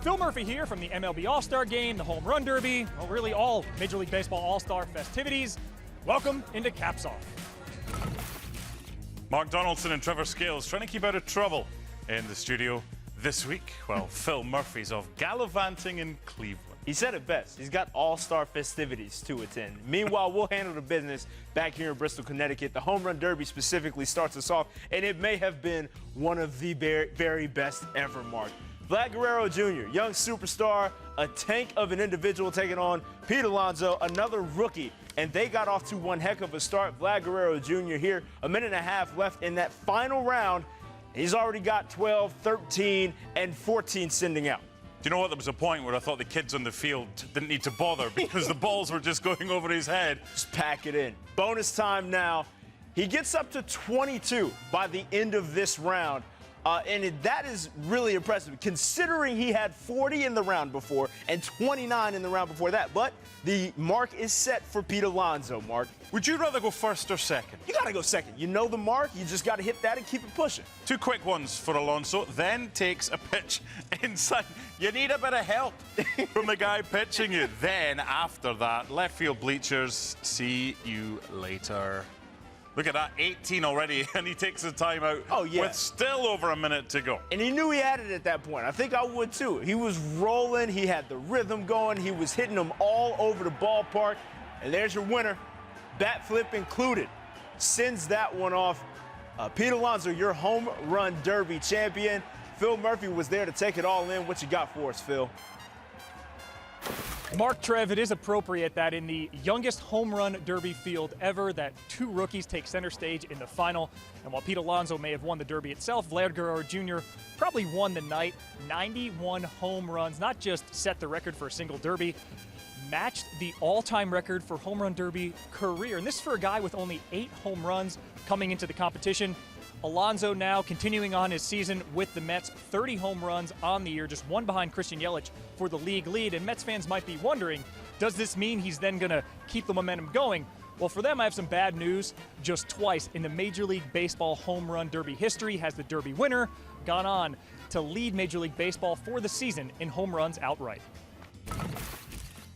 Phil Murphy here from the MLB All-Star Game, the Home Run Derby, well, really all Major League Baseball All-Star festivities. Welcome into Caps Off. Mark Donaldson and Treavor Scales trying to keep out of trouble in the studio this week. Well, Phil Murphy's off gallivanting in Cleveland. He said it best. He's got all-star festivities to attend. Meanwhile, we'll handle the business back here in Bristol, Connecticut. The Home Run Derby specifically starts us off, and it may have been one of the very best ever, Mark. Vlad Guerrero Jr., young superstar, a tank of an individual taking on Pete Alonso, another rookie. And they got off to one heck of a start. Vlad Guerrero Jr. here, a minute and a half left in that final round. He's already got 12, 13, and 14 sending out. Do you know what? There was a point where I thought the kids on the field didn't need to bother because the balls were just going over his head. Just pack it in. Bonus time now. He gets up to 22 by the end of this round. That is really impressive, considering he had 40 in the round before and 29 in the round before that. But the mark is set for Pete Alonso, Mark. Would you rather go first or second? You got to go second. You know the mark. You just got to hit that and keep it pushing. Two quick ones for Alonso, then takes a pitch inside. You need a bit of help from the guy pitching you. Then, after that, left field bleachers, see you later. Look at that, 18 already, and he takes the timeout with still over a minute to go. And he knew he had it at that point. I think I would too. He was rolling, he had the rhythm going, he was hitting them all over the ballpark. And there's your winner, bat flip included. Sends that one off. Pete Alonso, your home run derby champion. Phil Murphy was there to take it all in. What you got for us, Phil? Mark, Trev, it is appropriate that in the youngest home run derby field ever, that two rookies take center stage in the final. And while Pete Alonso may have won the derby itself, Vlad Guerrero Jr. probably won the night. 91 home runs, not just set the record for a single derby, matched the all-time record for home run derby career. And this is for a guy with only 8 home runs coming into the competition. Alonso now continuing on his season with the Mets, 30 home runs on the year, just one behind Christian Yelich for the league lead. And Mets fans might be wondering, does this mean he's then going to keep the momentum going? Well, for them, I have some bad news. Just twice in the Major League Baseball home run derby history has the derby winner gone on to lead Major League Baseball for the season in home runs outright.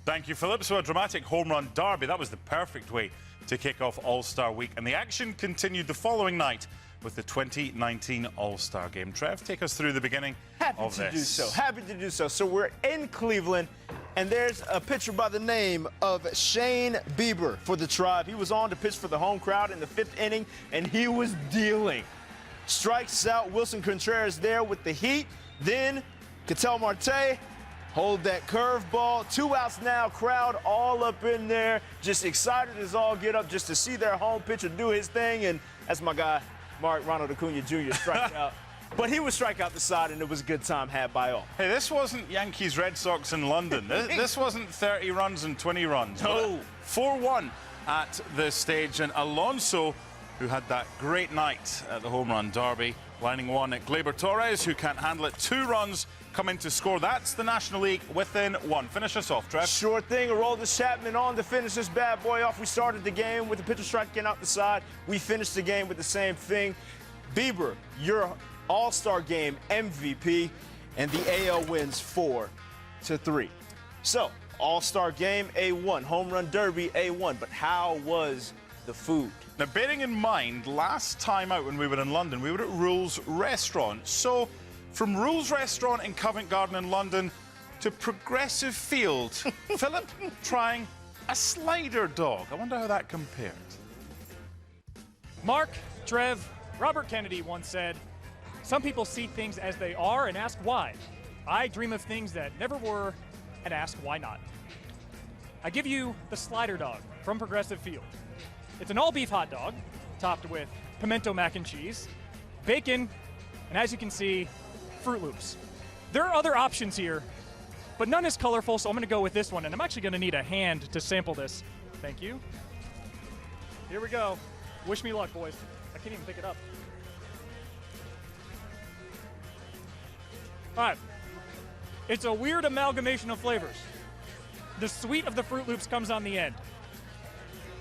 Thank you, Philip. So a dramatic home run derby. That was the perfect way to kick off All-Star Week. And the action continued the following night with the 2019 All-Star Game. Trev, take us through the beginning of this. Happy to do so. So we're in Cleveland, and there's a pitcher by the name of Shane Bieber for the Tribe. He was on to pitch for the home crowd in the 5th inning, and he was dealing. Strikes out Wilson Contreras there with the heat. Then Ketel Marte, hold that curveball. 2 outs now, crowd all up in there, just excited as all get up just to see their home pitcher do his thing. And that's my guy, Mark Ronald Acuna Jr. strike out. But he would strike out the side, and it was a good time had by all. Hey, this wasn't Yankees Red Sox in London. This wasn't 30 runs and 20 runs. No. 4-1 at the stage, and Alonso, who had that great night at the home run derby, lining one at Gleyber Torres, who can't handle it. 2 runs come in to score. That's the National League within 1. Finish us off, Trev. Sure thing. Aroldis Chapman on to finish this bad boy off. We started the game with the pitcher striking out the side. We finished the game with the same thing. Bieber, your All-Star Game MVP, and the AL wins 4-3. So, All-Star Game A1, Home Run Derby A1. But how was the food? Now, bearing in mind, last time out when we were in London, we were at Rules Restaurant. So, from Rules Restaurant in Covent Garden in London to Progressive Field, Philip trying a slider dog. I wonder how that compared. Mark, Trev, Robert Kennedy once said, some people see things as they are and ask why. I dream of things that never were and ask why not. I give you the slider dog from Progressive Field. It's an all-beef hot dog topped with pimento mac and cheese, bacon, and as you can see, Fruit Loops. There are other options here, but none is colorful, so I'm going to go with this one, and I'm actually going to need a hand to sample this. Thank you. Here we go. Wish me luck, boys. I can't even pick it up. All right. It's a weird amalgamation of flavors. The sweet of the Fruit Loops comes on the end.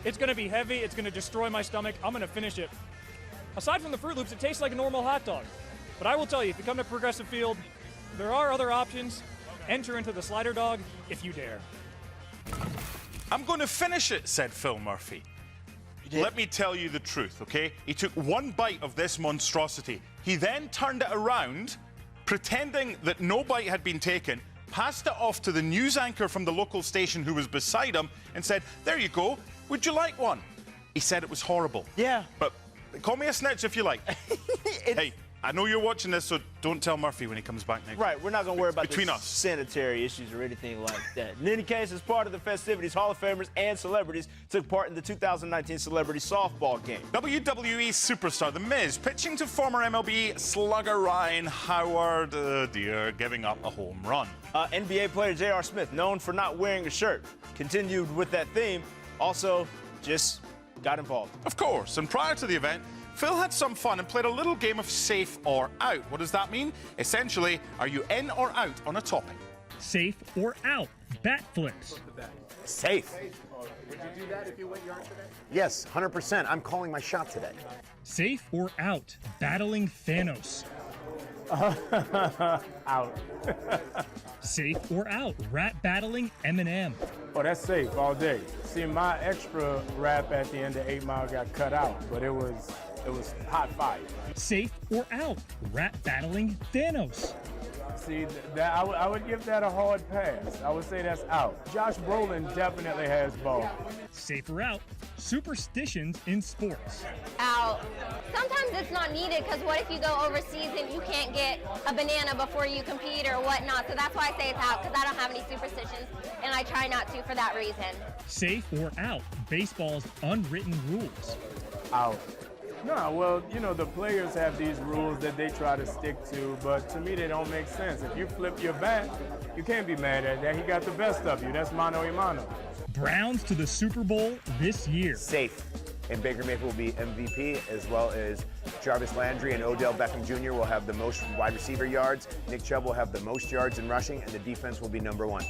It's going to be heavy. It's going to destroy my stomach. I'm going to finish it. Aside from the Fruit Loops, it tastes like a normal hot dog. But I will tell you, if you come to Progressive Field, there are other options. Enter into the Slider Dog if you dare. I'm going to finish it, said Phil Murphy. Let me tell you the truth, okay? He took one bite of this monstrosity. He then turned it around, pretending that no bite had been taken, passed it off to the news anchor from the local station who was beside him and said, there you go, would you like one? He said it was horrible. Yeah. But call me a snitch if you like. Hey, I know you're watching this, so don't tell Murphy when he comes back next. Right, we're not going to worry about between the us sanitary issues or anything like that. In any case, as part of the festivities, Hall of Famers and celebrities took part in the 2019 Celebrity Softball Game. WWE superstar The Miz pitching to former MLB slugger Ryan Howard, giving up a home run. NBA player J.R. Smith, known for not wearing a shirt, continued with that theme, also just got involved. Of course, and prior to the event, Phil had some fun and played a little game of safe or out. What does that mean? Essentially, are you in or out on a topping? Safe or out. Bat flips. Safe. Would you do that if you went yard today? Yes, 100%. I'm calling my shot today. Safe or out. Battling Thanos. Out. Safe or out. Rat battling Eminem. Oh, that's safe all day. See, my extra rap at the end of 8 Mile got cut out, but it was hot fire. Safe or out. Rat battling Thanos. See, that I would give that a hard pass. I would say that's out. Josh Brolin definitely has ball. Safe or out. Superstitions in sports. Out. Sometimes it's not needed because what if you go overseas and you can't get a banana before you compete or whatnot? So that's why I say it's out, because I don't have any superstitions and I try not to for that reason. Safe or out. Baseball's unwritten rules. Out. No, well, you know, the players have these rules that they try to stick to, but to me they don't make sense. If you flip your bat, you can't be mad at that. He got the best of you. That's mano a mano. Browns to the Super Bowl this year. Safe. And Baker Mayfield will be MVP, as well as Jarvis Landry and Odell Beckham Jr. will have the most wide receiver yards. Nick Chubb will have the most yards in rushing, and the defense will be #1.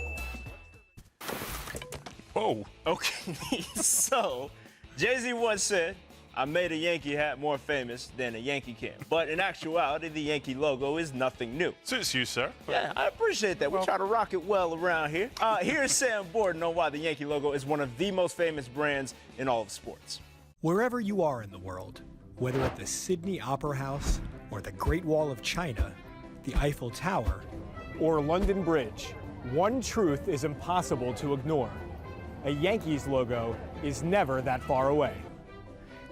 Whoa. Okay, so Jay-Z once said, I made a Yankee hat more famous than a Yankee can. But in actuality, the Yankee logo is nothing new. Suits you, sir. Yeah, I appreciate that. We try to rock it well around here. Here's Sam Borden on why the Yankee logo is one of the most famous brands in all of sports. Wherever you are in the world, whether at the Sydney Opera House or the Great Wall of China, the Eiffel Tower, or London Bridge, one truth is impossible to ignore. A Yankees logo is never that far away.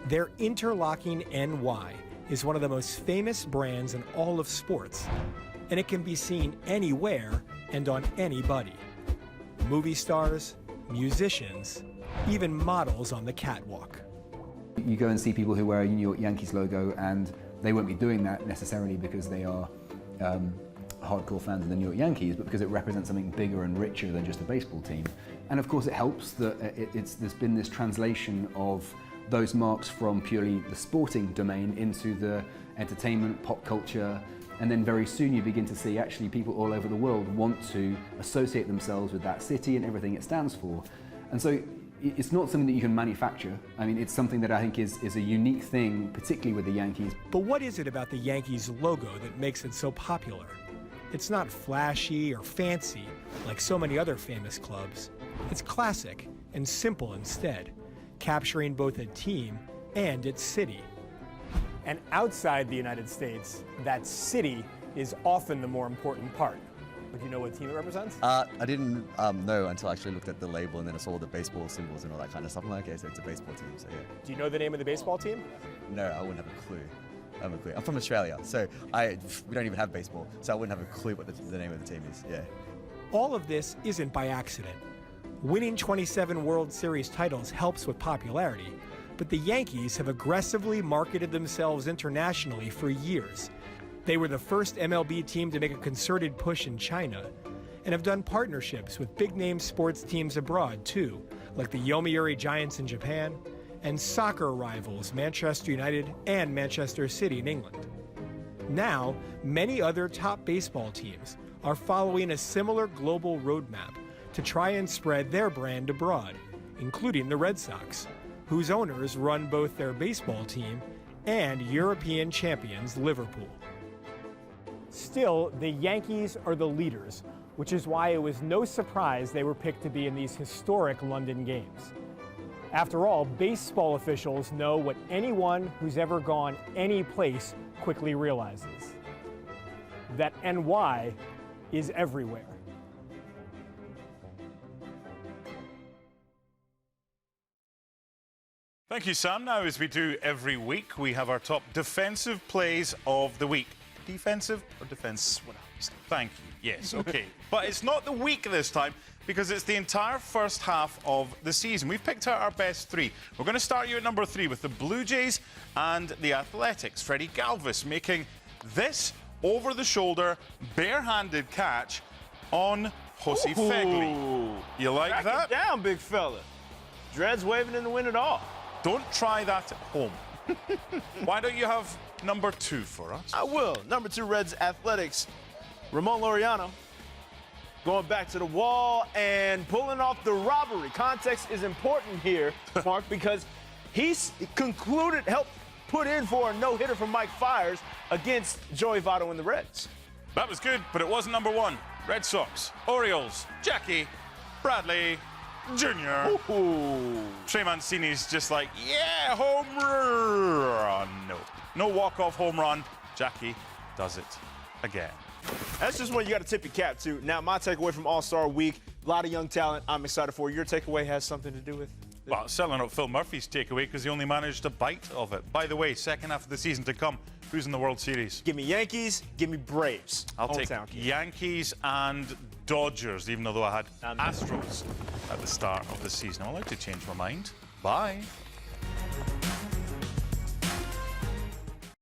their interlocking NY is one of the most famous brands in all of sports, and it can be seen anywhere and on anybody. Movie stars, musicians, even models on the catwalk. You go and see people who wear a New York Yankees logo, and they won't be doing that necessarily because they are hardcore fans of the New York Yankees, but because it represents something bigger and richer than just a baseball team. And of course it helps that there's been this translation of those marks from purely the sporting domain into the entertainment, pop culture, and then very soon you begin to see actually people all over the world want to associate themselves with that city and everything it stands for. And so it's not something that you can manufacture. I mean, it's something that I think is a unique thing, particularly with the Yankees. But what is it about the Yankees logo that makes it so popular? It's not flashy or fancy like so many other famous clubs. It's classic and simple instead, capturing both a team and its city. And outside the United States, that city is often the more important part. Do you know what team it represents? I didn't know until I actually looked at the label and then I saw the baseball symbols and all that kind of stuff. I'm like, okay, so it's a baseball team, so yeah. Do you know the name of the baseball team? No, I wouldn't have a clue. I have a clue. I'm from Australia, so we don't even have baseball, so I wouldn't have a clue what the name of the team is, yeah. All of this isn't by accident. Winning 27 World Series titles helps with popularity, but the Yankees have aggressively marketed themselves internationally for years. They were the first MLB team to make a concerted push in China and have done partnerships with big-name sports teams abroad too, like the Yomiuri Giants in Japan and soccer rivals Manchester United and Manchester City in England. Now, many other top baseball teams are following a similar global roadmap to try and spread their brand abroad, including the Red Sox, whose owners run both their baseball team and European champions Liverpool. Still, the Yankees are the leaders, which is why it was no surprise they were picked to be in these historic London games. After all, baseball officials know what anyone who's ever gone any place quickly realizes: that NY is everywhere. Thank you, Sam. Now, as we do every week, we have our top defensive plays of the week. Defensive or defense? Thank you. Yes, okay. But it's not the week this time because it's the entire first half of the season. We've picked out our best three. We're going to start you at number 3 with the Blue Jays and the Athletics. Freddie Galvis making this over-the-shoulder, bare-handed catch on Jose Fegley. You like Back that? it down, big fella. Dreads waving in the wind at all. Don't try that at home. Why don't you have number 2 for us? I will. Number 2, Reds Athletics. Ramon Laureano going back to the wall and pulling off the robbery. Context is important here, Mark, because he's helped put in for a no-hitter from Mike Fiers against Joey Votto and the Reds. That was good, but it wasn't number 1. Red Sox, Orioles, Jackie Bradley Jr. Trey Mancini's just like, yeah, home run. No walk-off home run. Jackie does it again. That's just one you got to tip your cap to. Now, my takeaway from All-Star Week, a lot of young talent I'm excited for. Your takeaway has something to do with it? Well, certainly not Phil Murphy's takeaway because he only managed a bite of it. By the way, second half of the season to come, who's in the World Series? Give me Yankees, give me Braves. I'll take Hometown kid. Yankees and Dodgers, even though I had Astros at the start of the season. I'm allowed to change my mind. Bye.